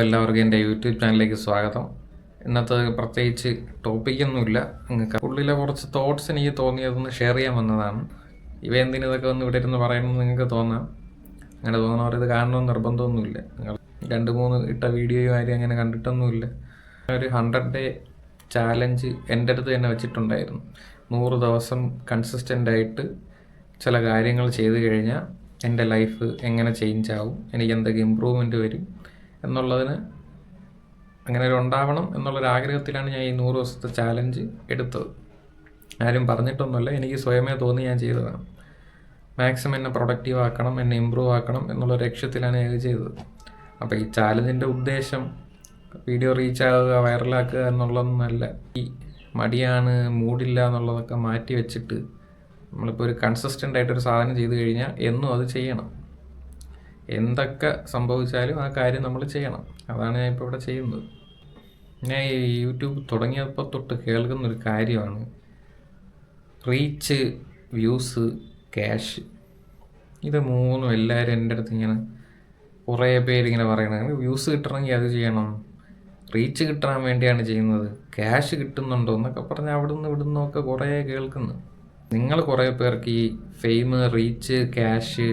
എല്ലാവർക്കും എൻ്റെ യൂട്യൂബ് ചാനലിലേക്ക് സ്വാഗതം. ഇന്നത്തെ പ്രത്യേകിച്ച് ടോപ്പിക്കൊന്നുമില്ല, നിങ്ങൾക്ക് ഉള്ളിലെ കുറച്ച് തോട്ട്സ് എനിക്ക് തോന്നിയതൊന്ന് ഷെയർ ചെയ്യാൻ വന്നതാണ്. ഇതൊക്കെ ഒന്ന് ഇവിടെ ഇരുന്ന് പറയണമെന്ന് നിങ്ങൾക്ക് തോന്നാം. അങ്ങനെ തോന്നുന്നവർ ഇത് കാണണമെന്ന് നിർബന്ധമൊന്നുമില്ല. നിങ്ങൾ 2-3 ഇട്ട വീഡിയോയും ആരും അങ്ങനെ കണ്ടിട്ടൊന്നുമില്ല. ഒരു 100 ഡേ ചാലഞ്ച് എൻ്റെ അടുത്ത് തന്നെ വെച്ചിട്ടുണ്ടായിരുന്നു. 100 ദിവസം കൺസിസ്റ്റൻ്റായിട്ട് ചില കാര്യങ്ങൾ ചെയ്ത് കഴിഞ്ഞാൽ എൻ്റെ ലൈഫ് എങ്ങനെ ചേഞ്ച് ആവും, എനിക്ക് എന്തൊക്കെ ഇമ്പ്രൂവ്മെൻറ്റ് വരും എന്നുള്ളതിന് അങ്ങനെ ഒരു ഉണ്ടാവണം എന്നുള്ളൊരാഗ്രഹത്തിലാണ് ഞാൻ ഈ 100 ദിവസത്തെ ചാലഞ്ച് എടുത്തത്. ആരും പറഞ്ഞിട്ടൊന്നുമല്ല, എനിക്ക് സ്വയമേ തോന്നി ഞാൻ ചെയ്തതാണ്. മാക്സിമം എന്നെ പ്രൊഡക്റ്റീവ് ആക്കണം, എന്നെ ഇമ്പ്രൂവ് ആക്കണം എന്നുള്ള ലക്ഷ്യത്തിലാണ് ഞാൻ ഇത് ചെയ്തത്. അപ്പോൾ ഈ ചാലഞ്ചിൻ്റെ ഉദ്ദേശം വീഡിയോ റീച്ച് ആവുക, വൈറലാക്കുക എന്നുള്ളതൊന്നുമല്ല. ഈ മടിയാണ്, മൂഡില്ല എന്നുള്ളതൊക്കെ മാറ്റി വെച്ചിട്ട് നമ്മളിപ്പോൾ ഒരു കൺസിസ്റ്റൻ്റ് ആയിട്ടൊരു സാധനം ചെയ്ത് കഴിഞ്ഞാൽ എന്നും അത് ചെയ്യണം. എന്തൊക്കെ സംഭവിച്ചാലും ആ കാര്യം നമ്മൾ ചെയ്യണം. അതാണ് ഞാൻ ഇപ്പോൾ ഇവിടെ ചെയ്യുന്നത്. ഞാൻ ഈ യൂട്യൂബ് തുടങ്ങിയപ്പോൾ തൊട്ട് കേൾക്കുന്നൊരു കാര്യമാണ് റീച്ച്, വ്യൂസ്, ക്യാഷ്. ഇത് മൂന്നും എല്ലാവരും എൻ്റെ അടുത്ത് ഇങ്ങനെ കുറേ പേരിങ്ങനെ പറയണത്. വ്യൂസ് കിട്ടണമെങ്കിൽ അത് ചെയ്യണം, റീച്ച് കിട്ടാൻ വേണ്ടിയാണ് ചെയ്യുന്നത്, ക്യാഷ് കിട്ടുന്നുണ്ടോ എന്നൊക്കെ പറഞ്ഞ് അവിടുന്ന് ഇവിടുന്നൊക്കെ കുറേ കേൾക്കുന്നു. നിങ്ങൾ കുറേ പേർക്ക് ഈ ഫെയിം, റീച്ച്, ക്യാഷ്,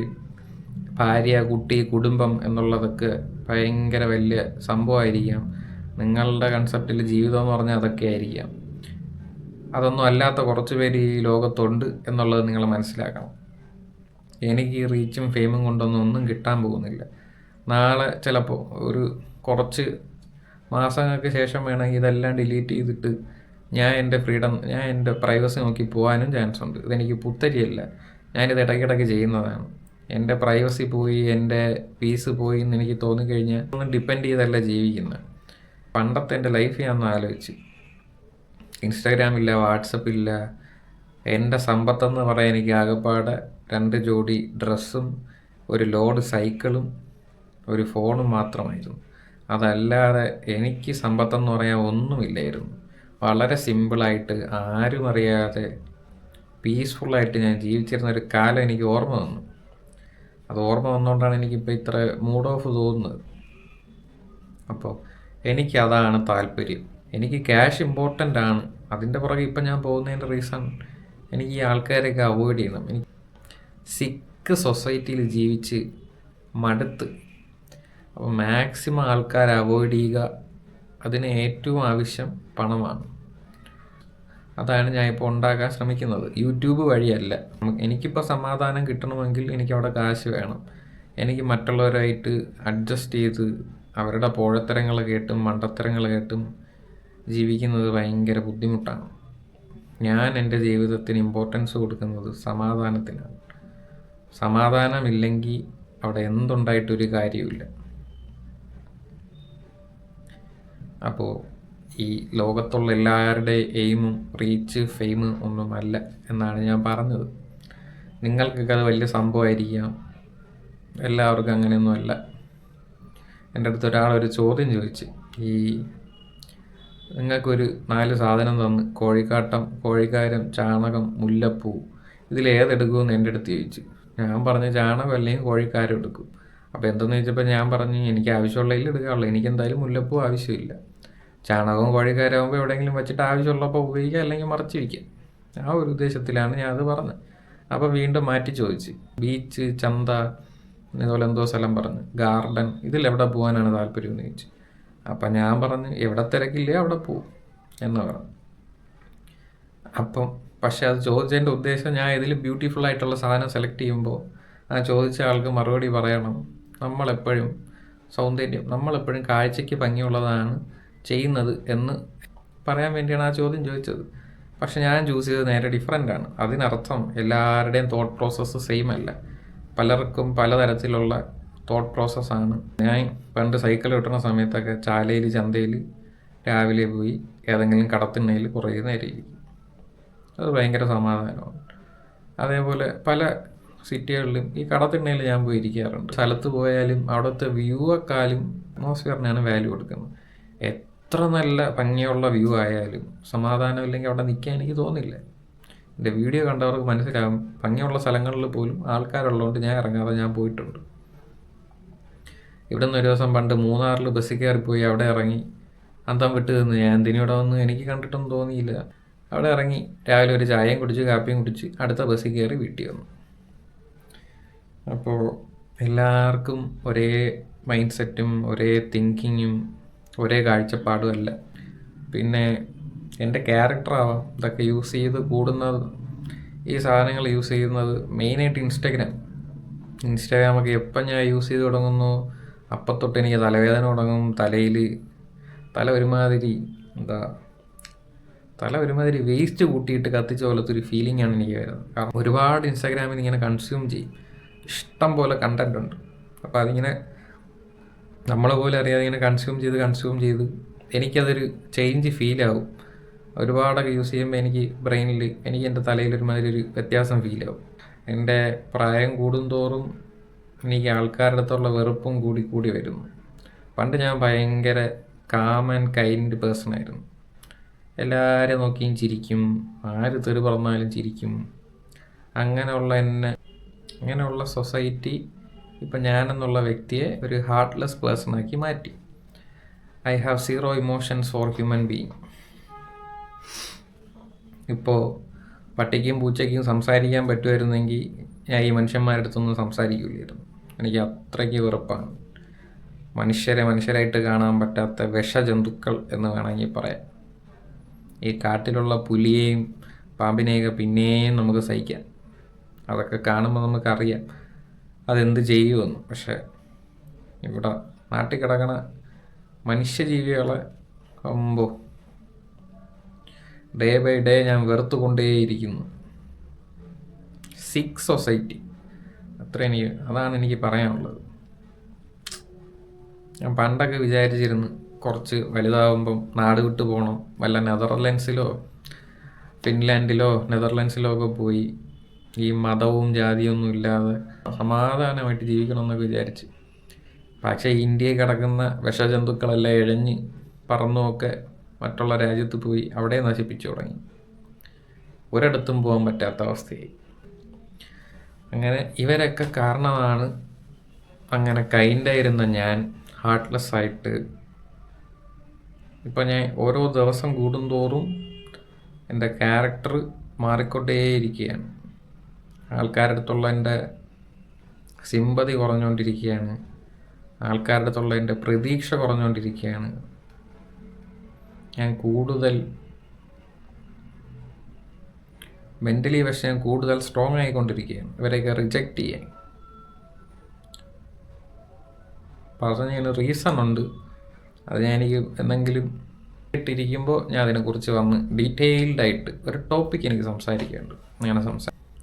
ഭാര്യ, കുട്ടി, കുടുംബം എന്നുള്ളതൊക്കെ ഭയങ്കര വലിയ സംഭവമായിരിക്കാം. നിങ്ങളുടെ കൺസെപ്റ്റിൽ ജീവിതം എന്ന് പറഞ്ഞാൽ അതൊക്കെ ആയിരിക്കാം. അതൊന്നും അല്ലാത്ത കുറച്ച് പേര് ഈ ലോകത്തുണ്ട് എന്നുള്ളത് നിങ്ങൾ മനസ്സിലാക്കണം. എനിക്ക് ഈ റീച്ചും ഫെയിമും കൊണ്ടൊന്നും കിട്ടാൻ പോകുന്നില്ല. നാളെ ചിലപ്പോൾ ഒരു കുറച്ച് മാസങ്ങൾക്ക് ശേഷം വേണമെങ്കിൽ ഇതെല്ലാം ഡിലീറ്റ് ചെയ്തിട്ട് ഞാൻ എൻ്റെ പ്രൈവസി നോക്കി പോകാനും ചാൻസ് ഉണ്ട്. ഇതെനിക്ക് പുത്തരിയല്ല, ഞാനിത് ഇടയ്ക്കിടയ്ക്ക് ചെയ്യുന്നതാണ്. എൻ്റെ പ്രൈവസി പോയി, എൻ്റെ പീസ് പോയി എന്ന് എനിക്ക് തോന്നിക്കഴിഞ്ഞാൽ ഒന്നും ഡിപ്പെൻഡ് ചെയ്തല്ല ജീവിക്കുന്നത്. പണ്ടത്തെ എൻ്റെ ലൈഫ് ഞാൻ ഒന്ന് ആലോചിച്ച്, ഇൻസ്റ്റാഗ്രാമില്ല, വാട്സപ്പില്ല. എൻ്റെ സമ്പത്തെന്ന് പറയാൻ എനിക്ക് ആകെപ്പാടെ 2 ജോഡി ഡ്രസ്സും ഒരു ലോഡ് സൈക്കിളും ഒരു ഫോണും മാത്രമായിരുന്നു. അതല്ലാതെ എനിക്ക് സമ്പത്തെന്ന് പറയാൻ ഒന്നുമില്ലായിരുന്നു. വളരെ സിമ്പിളായിട്ട്, ആരും അറിയാതെ പീസ്ഫുള്ളായിട്ട് ഞാൻ ജീവിച്ചിരുന്ന ഒരു കാലം എനിക്ക് ഓർമ്മ വന്നു. അത് ഓർമ്മ വന്നുകൊണ്ടാണ് എനിക്കിപ്പോൾ ഇത്ര മൂഡ് ഓഫ് തോന്നുന്നത്. അപ്പോൾ എനിക്കതാണ് താല്പര്യം. എനിക്ക് ക്യാഷ് ഇമ്പോർട്ടൻ്റ് ആണ്. അതിൻ്റെ പുറകെ ഇപ്പം ഞാൻ പോകുന്നതിൻ്റെ റീസൺ എനിക്ക് ഈ ആൾക്കാരെയൊക്കെ അവോയ്ഡ് ചെയ്യണം. എനിക്ക് സിക്ക് സൊസൈറ്റിയിൽ ജീവിച്ച് മടുത്ത്. അപ്പോൾ മാക്സിമം ആൾക്കാർ അവോയ്ഡ് ചെയ്യുക. അതിന് ഏറ്റവും ആവശ്യം പണമാണ്. അതാണ് ഞാൻ ഇപ്പോൾ ഉണ്ടാക്കാൻ ശ്രമിക്കുന്നത്. യൂട്യൂബ് വഴിയല്ല. എനിക്കിപ്പോൾ സമാധാനം കിട്ടണമെങ്കിൽ എനിക്കവിടെ കാശ് വേണം. എനിക്ക് മറ്റുള്ളവരായിട്ട് അഡ്ജസ്റ്റ് ചെയ്ത് അവരുടെ പോഴത്തരങ്ങൾ കേട്ടും മണ്ടത്തരങ്ങൾ കേട്ടും ജീവിക്കുന്നത് ഭയങ്കര ബുദ്ധിമുട്ടാണ്. ഞാൻ എൻ്റെ ജീവിതത്തിന് ഇമ്പോർട്ടൻസ് കൊടുക്കുന്നത് സമാധാനത്തിനാണ്. സമാധാനമില്ലെങ്കിൽ അവിടെ എന്തുണ്ടായിട്ടൊരു കാര്യമില്ല. അപ്പോൾ ഈ ലോകത്തുള്ള എല്ലാവരുടെ എയിമും റീച്ച്, ഫെയിം ഒന്നുമല്ല എന്നാണ് ഞാൻ പറഞ്ഞത്. നിങ്ങൾക്കൊക്കെ അത് വലിയ സംഭവമായിരിക്കാം, എല്ലാവർക്കും അങ്ങനെയൊന്നുമല്ല. എൻ്റെ അടുത്ത് ഒരാളൊരു ചോദ്യം ചോദിച്ച്, ഈ നിങ്ങൾക്കൊരു 4 സാധനം തന്ന്, കോഴിക്കാട്ടം, കോഴിക്കാരം, ചാണകം, മുല്ലപ്പൂ, ഇതിലേതെടുക്കുമെന്ന് എൻ്റെ അടുത്ത് ചോദിച്ചു. ഞാൻ പറഞ്ഞു ചാണകം അല്ലെങ്കിൽ കോഴിക്കാരം എടുക്കും. അപ്പോൾ എന്തെന്ന് ചോദിച്ചപ്പോൾ ഞാൻ പറഞ്ഞു എനിക്ക് ആവശ്യമുള്ളതിൽ എടുക്കാനുള്ളൂ, എനിക്കെന്തായാലും മുല്ലപ്പൂ ആവശ്യമില്ല. ചാണകവും കോഴിക്കാരാകുമ്പോൾ എവിടെയെങ്കിലും വെച്ചിട്ട് ആവശ്യമുള്ളപ്പോൾ ഉപയോഗിക്കുക, അല്ലെങ്കിൽ മറച്ച് വയ്ക്കുക. ആ ഒരു ഉദ്ദേശത്തിലാണ് ഞാൻ അത് പറഞ്ഞത്. അപ്പോൾ വീണ്ടും മാറ്റി ചോദിച്ച്, ബീച്ച്, ചന്ത, ഇതുപോലെ എന്തോ സ്ഥലം പറഞ്ഞ്, ഗാർഡൻ, ഇതിലെവിടെ പോകാനാണ് താല്പര്യം എന്ന് ചോദിച്ചു. അപ്പം ഞാൻ പറഞ്ഞു എവിടെ തിരക്കില്ലേ അവിടെ പോവും എന്ന് പറഞ്ഞു. അപ്പം പക്ഷെ അത് ചോദിച്ചതിൻ്റെ ഉദ്ദേശം ഞാൻ ഇതിൽ ബ്യൂട്ടിഫുൾ ആയിട്ടുള്ള സാധനം സെലക്ട് ചെയ്യുമ്പോൾ ആ ചോദിച്ച ആൾക്ക് മറുപടി പറയണം, നമ്മളെപ്പോഴും നമ്മളെപ്പോഴും കാഴ്ചയ്ക്ക് ഭംഗിയുള്ളതാണ് ചെയ്യുന്നത് എന്ന് പറയാൻ വേണ്ടിയാണ് ആ ചോദ്യം ചോദിച്ചത്. പക്ഷെ ഞാൻ ചൂസ് ചെയ്തത് നേരെ ഡിഫറെൻ്റാണ്. അതിനർത്ഥം എല്ലാവരുടെയും തോട്ട് പ്രോസസ്സ് സെയിം അല്ല. പലർക്കും പലതരത്തിലുള്ള തോട്ട് പ്രോസസ്സാണ്. ഞാൻ പണ്ട് സൈക്കിൾ കിട്ടുന്ന സമയത്തൊക്കെ ചാലയിൽ, ചന്തയിൽ രാവിലെ പോയി ഏതെങ്കിലും കടത്തിണ്ണയിൽ കുറേ നേരം ഇരിക്കും. അത് ഭയങ്കര സമാധാനമാണ്. അതേപോലെ പല സിറ്റികളിലും ഈ കടത്തിണ്ണയിൽ ഞാൻ പോയി ഇരിക്കാറുണ്ട്. സ്ഥലത്ത് പോയാലും അവിടുത്തെ വ്യൂവെക്കാളും അറ്റ്മോസ്ഫിയറിനാണ് വാല്യൂ കൊടുക്കുന്നത്. എത്ര നല്ല ഭംഗിയുള്ള വ്യൂ ആയാലും സമാധാനം ഇല്ലെങ്കിൽ അവിടെ നിൽക്കാൻ എനിക്ക് തോന്നില്ല. എൻ്റെ വീഡിയോ കണ്ടവർക്ക് മനസ്സിലാകും, ഭംഗിയുള്ള സ്ഥലങ്ങളിൽ പോലും ആൾക്കാരുള്ളതുകൊണ്ട് ഞാൻ ഇറങ്ങാതെ ഞാൻ പോയിട്ടുണ്ട്. ഇവിടെ നിന്ന് ഒരു ദിവസം പണ്ട് മൂന്നാറിൽ ബസ്സിൽ കയറിപ്പോയി, അവിടെ ഇറങ്ങി അന്തം വിട്ട് നിന്ന്. ഞാൻ എന്തിനിവിടെ വന്ന് എനിക്ക് കണ്ടിട്ടൊന്നും തോന്നിയില്ല. അവിടെ ഇറങ്ങി രാവിലെ ഒരു ചായയും കുടിച്ച് കാപ്പിയും കുടിച്ച് അടുത്ത ബസ്സിൽ കയറി വീട്ടിൽ വന്നു. അപ്പോൾ എല്ലാവർക്കും ഒരേ മൈൻഡ് സെറ്റും ഒരേ തിങ്കിങ്ങും ഒരേ കാഴ്ചപ്പാടും അല്ല. പിന്നെ എൻ്റെ ക്യാരക്ടറാവാം ഇതൊക്കെ യൂസ് ചെയ്ത് കൂടുന്നത്. ഈ സാധനങ്ങൾ യൂസ് ചെയ്യുന്നത് മെയിനായിട്ട് ഇൻസ്റ്റാഗ്രാമൊക്കെ എപ്പം ഞാൻ യൂസ് ചെയ്ത് തുടങ്ങുന്നു അപ്പം തൊട്ട് എനിക്ക് തലവേദന തുടങ്ങും. തല ഒരുമാതിരി വേസ്റ്റ് കൂട്ടിയിട്ട് കത്തിച്ച പോലത്തെ ഒരു ഫീലിംഗ് ആണ് എനിക്ക് വരുന്നത്. കാരണം ഒരുപാട് ഇൻസ്റ്റാഗ്രാമിൽ ഇങ്ങനെ കൺസ്യൂം ചെയ്യും, ഇഷ്ടം പോലെ കണ്ടൻ്റ് ഉണ്ട്. അപ്പോൾ അതിങ്ങനെ നമ്മളെ പോലെ അറിയാതെ ഇങ്ങനെ കൺസ്യൂം ചെയ്ത് എനിക്കതൊരു ചേഞ്ച് ഫീലാവും. ഒരുപാടൊക്കെ യൂസ് ചെയ്യുമ്പോൾ എനിക്ക് എൻ്റെ തലയിൽ ഒരുമാതിരി ഒരു വ്യത്യാസം ഫീലാവും. എൻ്റെ പ്രായം കൂടുന്തോറും എനിക്ക് ആൾക്കാരുടെ അടുത്തുള്ള വെറുപ്പും കൂടി വരുന്നു. പണ്ട് ഞാൻ ഭയങ്കര കാം ആൻഡ് കൈൻഡ് പേഴ്സൺ ആയിരുന്നു. എല്ലാവരും നോക്കിയും ചിരിക്കും, ആര് തെറി പറഞ്ഞാലും ചിരിക്കും. അങ്ങനെയുള്ള സൊസൈറ്റി ഇപ്പം ഞാനെന്നുള്ള വ്യക്തിയെ ഒരു ഹാർട്ട്ലെസ് പേഴ്സണാക്കി മാറ്റി. I have 0 emotions for human being. ഇപ്പോൾ പട്ടിക്കും പൂച്ചയ്ക്കും സംസാരിക്കാൻ പറ്റുമായിരുന്നെങ്കിൽ ഞാൻ ഈ മനുഷ്യന്മാരുടെ അടുത്തൊന്നും സംസാരിക്കില്ലായിരുന്നു. എനിക്ക് അത്രയ്ക്ക് വെറുപ്പാണ്. മനുഷ്യരായിട്ട് കാണാൻ പറ്റാത്ത വിഷജന്തുക്കൾ എന്ന് വേണമെങ്കിൽ പറയാം. ഈ കാട്ടിലുള്ള പുലിയെയും പാമ്പിനെയൊക്കെ പിന്നെയും നമുക്ക് സഹിക്കാം. അതൊക്കെ കാണുമ്പോൾ നമുക്കറിയാം അതെന്ത് ചെയ്യുമെന്ന്. പക്ഷേ ഇവിടെ നാട്ടിൽ കിടക്കണ മനുഷ്യജീവികളെ ഡേ ബൈ ഡേ ഞാൻ വെറുത്തുകൊണ്ടേയിരിക്കുന്നു. സിക്ക് സൊസൈറ്റി, അതാണ് എനിക്ക് പറയാനുള്ളത്. ഞാൻ പണ്ടൊക്കെ വിചാരിച്ചിരുന്നു കുറച്ച് വലുതാവുമ്പം നാട് വിട്ടു പോകണം, വല്ല നെതർലാൻഡ്സിലോ ഫിൻലാൻഡിലോ നെതർലാൻഡ്സിലോ ഒക്കെ പോയി ഈ മതവും ജാതിയൊന്നും ഇല്ലാതെ സമാധാനമായിട്ട് ജീവിക്കണമെന്നൊക്കെ വിചാരിച്ച്. പക്ഷേ ഇന്ത്യയിൽ കിടക്കുന്ന വിഷജന്തുക്കളെല്ലാം ഇഴഞ്ഞ് പറന്നുമൊക്കെ മറ്റുള്ള രാജ്യത്ത് പോയി അവിടെ നശിപ്പിച്ചു തുടങ്ങി. ഒരിടത്തും പോകാൻ പറ്റാത്ത അവസ്ഥയായി. അങ്ങനെ ഇവരൊക്കെ കാരണമാണ് അങ്ങനെ കൈൻഡായിരുന്ന ഞാൻ ഹാർട്ട്ലെസ് ആയിട്ട് ഇപ്പം ഞാൻ ഓരോ ദിവസം കൂടുന്തോറും എൻ്റെ ക്യാരക്ടർ മാറിക്കൊണ്ടേയിരിക്കുകയാണ്. ആൾക്കാരുടെ അടുത്തുള്ള എൻ്റെ സിമ്പതി കുറഞ്ഞുകൊണ്ടിരിക്കുകയാണ്. ആൾക്കാരുടെ അടുത്തുള്ള എൻ്റെ പ്രതീക്ഷ കുറഞ്ഞുകൊണ്ടിരിക്കുകയാണ്. ഞാൻ കൂടുതൽ മെൻ്റലി പക്ഷേ ഞാൻ കൂടുതൽ സ്ട്രോങ് ആയിക്കൊണ്ടിരിക്കുകയാണ്. ഇവരെയൊക്കെ റിജക്റ്റ് ചെയ്യാൻ പറഞ്ഞതിന് റീസൺ ഉണ്ട്. അത് എനിക്ക് എന്തെങ്കിലും ഇട്ടിരിക്കുമ്പോൾ ഞാൻ അതിനെക്കുറിച്ച് വന്ന് ഡീറ്റെയിൽഡായിട്ട് ഒരു ടോപ്പിക്ക് എനിക്ക് സംസാരിക്കാനുണ്ട്. അങ്ങനെ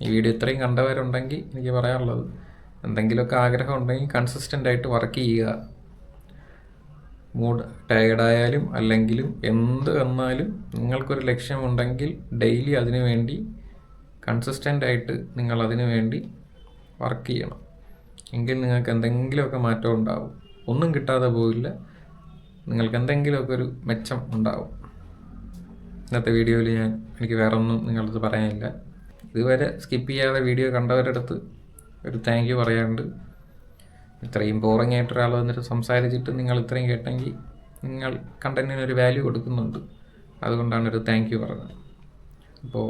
ഈ വീഡിയോ ഇത്രയും കണ്ടവരുണ്ടെങ്കിൽ എനിക്ക് പറയാനുള്ളത്, എന്തെങ്കിലുമൊക്കെ ആഗ്രഹം ഉണ്ടെങ്കിൽ കൺസിസ്റ്റൻ്റായിട്ട് വർക്ക് ചെയ്യുക. മൂഡ് ടയേർഡായാലും അല്ലെങ്കിലും എന്ത് വന്നാലും നിങ്ങൾക്കൊരു ലക്ഷ്യമുണ്ടെങ്കിൽ ഡെയിലി അതിനു വേണ്ടി കൺസിസ്റ്റൻ്റായിട്ട് നിങ്ങൾ അതിനു വേണ്ടി വർക്ക് ചെയ്യണം. എങ്കിൽ നിങ്ങൾക്ക് എന്തെങ്കിലുമൊക്കെ മാറ്റം ഉണ്ടാവും. ഒന്നും കിട്ടാതെ പോയില്ല, നിങ്ങൾക്ക് എന്തെങ്കിലുമൊക്കെ ഒരു മെച്ചം ഉണ്ടാവും. ഇന്നത്തെ വീഡിയോയിൽ എനിക്ക് വേറെ ഒന്നും നിങ്ങളടുത്ത് പറയാനില്ല. ഇതുവരെ സ്കിപ്പ് ചെയ്യാതെ വീഡിയോ കണ്ടവരുടെ അടുത്ത് ഒരു താങ്ക് യു പറയാനുണ്ട്. ഇത്രയും ബോറിംഗ് ആയിട്ട് ഒരാൾ വന്നിട്ട് സംസാരിച്ചിട്ട് നിങ്ങൾ ഇത്രയും കേട്ടെങ്കിൽ നിങ്ങൾ കണ്ടന്റിനൊരു വാല്യൂ കൊടുക്കുന്നുണ്ട്. അതുകൊണ്ടാണ് ഒരു താങ്ക് യു പറഞ്ഞത്. അപ്പോൾ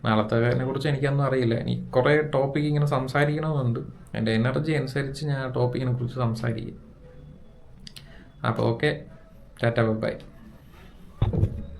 നാളത്തേതിനെ കുറിച്ച് എനിക്കൊന്നും അറിയില്ല. എനിക്ക് കുറേ ടോപ്പിക്ക് ഇങ്ങനെ സംസാരിക്കണമെന്നുണ്ട്. എൻ്റെ എനർജി അനുസരിച്ച് ഞാൻ ആ ടോപ്പിക്കിനെ കുറിച്ച് സംസാരിക്കും. അപ്പോൾ ഓക്കെ, ടാറ്റ ബൈ.